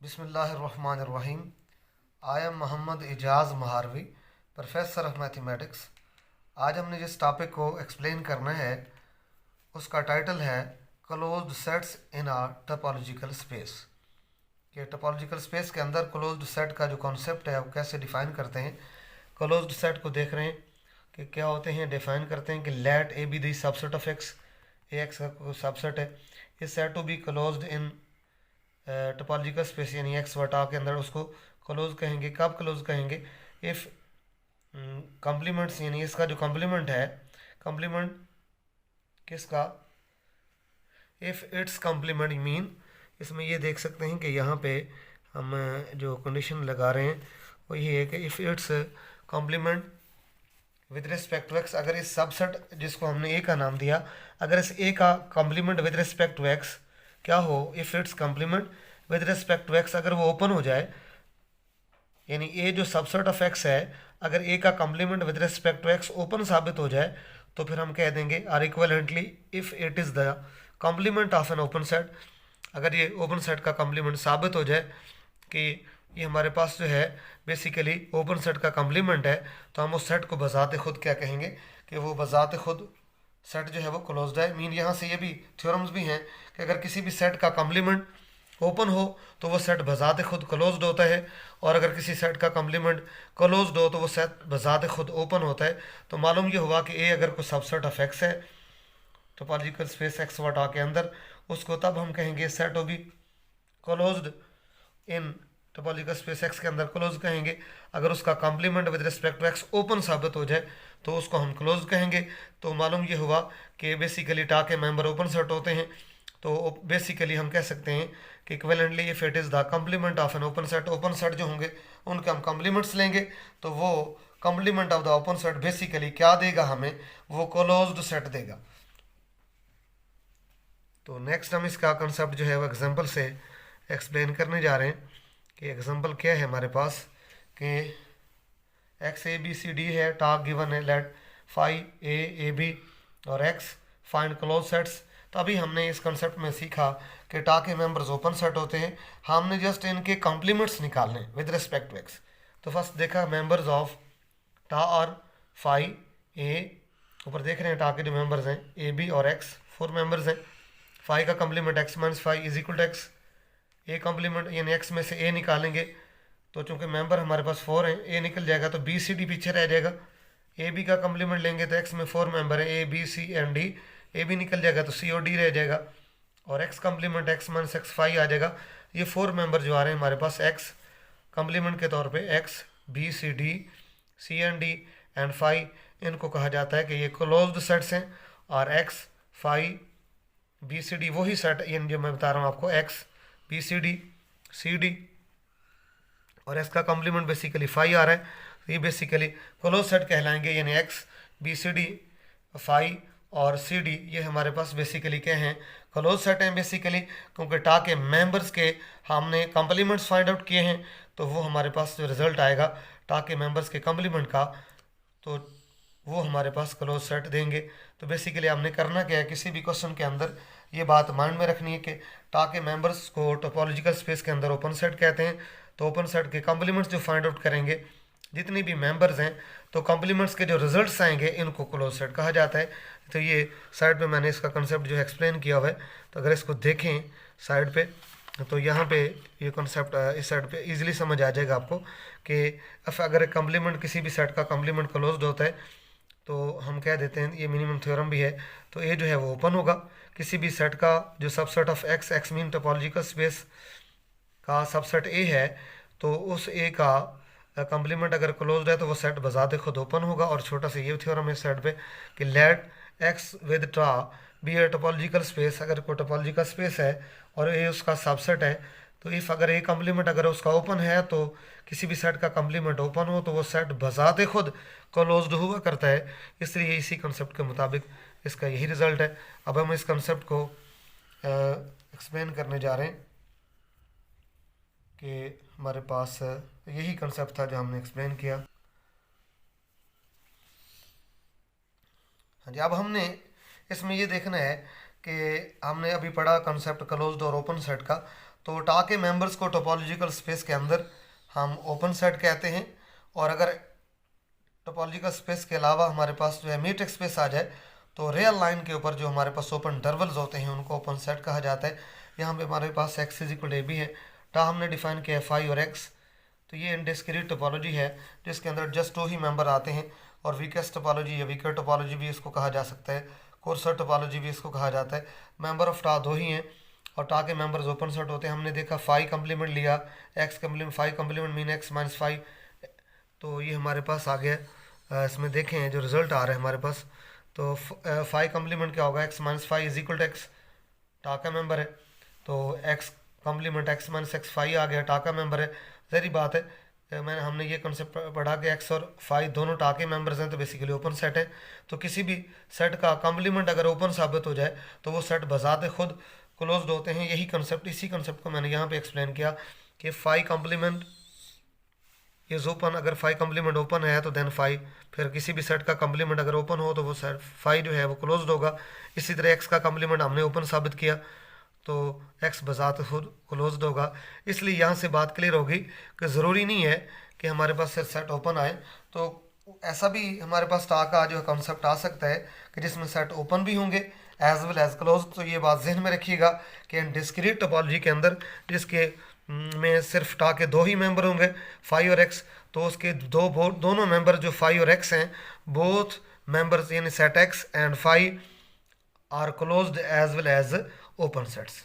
बिस्मिल्लाहिर्रहमानिर्रहीम। I am Mohammad Ejaz Maharvi, professor of mathematics. आज हमने जिस टॉपिक को एक्सप्लेन करना है उसका टाइटल है closed sets in a topological space. कि टोपोलॉजिकल स्पेस के अंदर क्लोज्ड सेट का जो कॉन्सेप्ट है वो कैसे डिफ़ाइन करते हैं। क्लोज्ड सेट को देख रहे हैं कि क्या होते हैं। डिफ़ाइन करते हैं कि let A be the subset of X, A X का सबसेट है। इस set to be closed in topological space, यानी एक्स वटा के अंदर उसको क्लोज कहेंगे। कब क्लोज कहेंगे? इफ़ कॉम्प्लीमेंट्स, यानी इसका जो कॉम्प्लीमेंट है, कॉम्प्लीमेंट किसका? इफ़ इट्स कॉम्प्लीमेंट मीन, इसमें ये देख सकते हैं कि यहाँ पे हम जो कंडीशन लगा रहे हैं वो ये है कि if its complement with respect to X, अगर इस सबसेट जिसको हमने ए का नाम दिया, अगर इस ए का complement with respect to X क्या हो, if its complement with respect to X अगर वो ओपन हो जाए, यानी ए जो सबसेट ऑफ एक्स है, अगर ए का complement with respect to X open साबित हो जाए तो फिर हम कह देंगे or equivalently if it is the complement of an open set. अगर ये ओपन सेट का कॉम्प्लीमेंट साबित हो जाए कि ये हमारे पास जो है बेसिकली ओपन सेट का कॉम्प्लीमेंट है, तो हम उस सेट को बजाते खुद क्या कहेंगे कि वो बजाते खुद सेट जो है वो क्लोज्ड है। मीन यहाँ से ये भी थ्योरम्स भी हैं कि अगर किसी भी सेट का कॉम्प्लीमेंट ओपन हो तो वो सेट बजाते खुद क्लोज्ड होता है, और अगर किसी सेट का कॉम्प्लीमेंट क्लोज्ड हो तो वो सेट बजाते खुद ओपन होता है। तो मालूम ये हुआ कि ए अगर कोई सबसेट ऑफ एक्स है टोपोलॉजिकल स्पेस एक्स वटा के अंदर, उसको तब हम कहेंगे सेट होगी closed in topological space X के अंदर क्लोज कहेंगे। अगर उसका complement with respect to X open साबित हो जाए तो उसको हम क्लोज कहेंगे। तो मालूम ये हुआ कि बेसिकली टा के मेंबर ओपन सेट होते हैं, तो बेसिकली हम कह सकते हैं कि equivalently if it is the complement of an open set जो होंगे उनके हम कॉम्प्लीमेंट्स लेंगे, तो वो complement of the open set basically क्या देगा हमें, वो क्लोज्ड सेट देगा। तो नेक्स्ट हम इसका कंसेप्ट जो है वो एग्जांपल से एक्सप्लेन करने जा रहे हैं कि एग्जांपल क्या है हमारे पास कि X A B C D है, टाक गिवन है, लेट फाइव ए बी और एक्स फाइंड क्लोज सेट्स। तो अभी हमने इस कंसेप्ट में सीखा कि टा के मेंबर्स ओपन सेट होते हैं, हमने जस्ट इनके कॉम्प्लीमेंट्स निकालने विद रिस्पेक्ट टू एक्स। तो फर्स्ट देखा मेंबर्स ऑफ टा और फाइव ए, ऊपर देख रहे हैं टा के जो मेंबर्स हैं ए बी और एक्स, 4 मेंबर्स हैं। फाइव का complement X minus phi is equal to X, A complement यानी एक्स में से ए निकालेंगे, तो चूंकि मेंबर हमारे पास 4 हैं, ए निकल जाएगा तो बी सी डी पीछे रह जाएगा। ए बी का कॉम्प्लीमेंट लेंगे तो एक्स में 4 मेंबर है, A B C and D, A B निकल जाएगा तो सी और डी रह जाएगा, और X complement X minus X 5 आ जाएगा। ये 4 मेंबर जो आ रहे हैं हमारे पास एक्स कॉम्प्लीमेंट के तौर पे, X B C D C and D and 5, इनको कहा जाता है कि ये क्लोज्ड सेट्स हैं। और एक्स 5 बी सी डी वही सेट, यानी जो मैं बता रहा हूँ आपको, एक्स बी सी डी और इसका कॉम्प्लीमेंट बेसिकली 5 आ रहा है, तो ये बेसिकली क्लोज सेट कहलाएंगे। यानी एक्स बी सी डी 5 और सी डी ये हमारे पास बेसिकली क्या हैं, क्लोज सेट हैं बेसिकली, क्योंकि टा के मेंबर्स के हमने कॉम्प्लीमेंट्स फाइंड आउट किए हैं, तो वो हमारे पास जो रिजल्ट आएगा टा के मेंबर्स के कॉम्प्लीमेंट का, तो वो हमारे पास क्लोज सेट देंगे। तो बेसिकली हमने करना क्या है, किसी भी क्वेश्चन के अंदर ये बात माइंड में रखनी है कि टा के मेंबर्स को टोपोलॉजिकल स्पेस के अंदर ओपन सेट कहते हैं। तो ओपन सेट के कॉम्प्लीमेंट्स जो फाइंड आउट करेंगे, जितनी भी मेंबर्स हैं, तो कॉम्प्लीमेंट्स के जो रिजल्ट्स आएंगे इनको क्लोज सेट कहा जाता है। तो ये साइड पे मैंने इसका कंसेप्ट जो है एक्सप्लेन किया हुआ है, तो अगर इसको देखें साइड पे तो यहाँ पे ये कॉन्सेप्ट इस साइड पे इजीली समझ आ जाएगा आपको कि अगर कॉम्प्लीमेंट किसी भी सेट का कॉम्प्लीमेंट क्लोज्ड होता है तो हम कह देते हैं, ये मिनिमम थ्योरम भी है, तो ए जो है वो ओपन होगा। किसी भी सेट का जो subset of x, x mean topological space का सबसेट ए है, तो उस ए का कॉम्प्लीमेंट अगर क्लोज्ड है तो वो सेट बजाते खुद ओपन होगा। और छोटा सा ये थ्योरम है सेट पे कि लेट एक्स विद टा बी ए टोपोलॉजिकल स्पेस, अगर कोई टोपोलॉजिकल स्पेस है और ए उसका सबसेट है, तो इफ़ अगर ए कॉम्प्लीमेंट अगर उसका ओपन है, तो किसी भी सेट का कॉम्प्लीमेंट ओपन हो तो वो सेट बजाते खुद क्लोज्ड हुआ करता है। इसलिए इसी कंसेप्ट के मुताबिक इसका यही रिज़ल्ट है। अब हम इस कंसेप्ट को एक्सप्लेन करने जा रहे हैं कि हमारे पास यही कंसेप्ट था जो हमने एक्सप्लेन किया। हाँ जी, अब हमने इसमें ये देखना है कि हमने अभी पढ़ा कंसेप्ट क्लोज्ड और ओपन सेट का, तो टा के मेंबर्स को टोपोलॉजिकल स्पेस के अंदर हम ओपन सेट कहते हैं, और अगर टोपोलॉजिकल स्पेस के अलावा हमारे पास जो है म्यूटेक्स स्पेस आ जाए तो रियल लाइन के ऊपर जो हमारे पास ओपन इंटरवल्स होते हैं उनको ओपन सेट कहा जाता है। यहाँ पे हमारे पास x इक्वल ए बी है, टा हमने डिफाइन किया है फाई और x। तो ये डिस्क्रीट टोपोलॉजी है जिसके अंदर जस्ट 2 ही मेंबर आते हैं, और वीकेस्ट टोपोलॉजी या वीकर टोपोलॉजी भी इसको कहा जा सकता है, कोर्सर टोपोलॉजी भी इसको कहा जाता है। मेंबर ऑफ टा 2 ही हैं और टा के मेंबर्स ओपन सेट होते हैं। हमने देखा फाई कम्प्लीमेंट लिया, X complement, phi complement mean X minus phi, तो ये हमारे पास आ गया। इसमें देखें जो रिजल्ट आ रहा है हमारे पास, तो फाई कम्प्लीमेंट क्या होगा, x minus phi is equal to x, टा का मेंबर है, तो x complement x minus x phi आ गया, टा का मेंबर है। जहरी बात है, हमने ये कॉन्सेप्ट पढ़ा कि एक्स और फाई दोनों टा के मेंबर्स हैं तो बेसिकली ओपन सेट है। तो किसी भी सेट का कम्प्लीमेंट अगर ओपन साबित हो जाए तो वो सेट बजाते खुद क्लोज्ड होते हैं। यही कंसेप्ट, इसी कंसेप्ट को मैंने यहाँ पे एक्सप्लेन किया कि फाई कम्प्लीमेंट इज ओपन, अगर फाई कम्प्लीमेंट ओपन है तो देन फाई, फिर किसी भी सेट का कम्प्लीमेंट अगर ओपन हो तो वो सेट फाई जो है वो क्लोज्ड होगा। इसी तरह एक्स का कम्प्लीमेंट हमने ओपन साबित किया तो एक्स बजाते खुद क्लोज्ड होगा। इसलिए यहाँ से बात क्लियर होगी कि ज़रूरी नहीं है कि हमारे पास सिर्फ सेट ओपन आए, तो ऐसा भी हमारे पास टा का जो कॉन्सेप्ट आ सकता है कि जिसमें सेट ओपन भी होंगे एज वेल एज क्लोज। तो ये बात जहन में रखिएगा कि डिस्क्रीट टोपोलॉजी के अंदर जिसके में सिर्फ टा के 2 ही मेंबर होंगे फाई और एक्स, तो उसके दोनों मेंबर जो फाई और एक्स हैं, बोथ मेंबर्स यानी set X and phi are closed as well as open sets.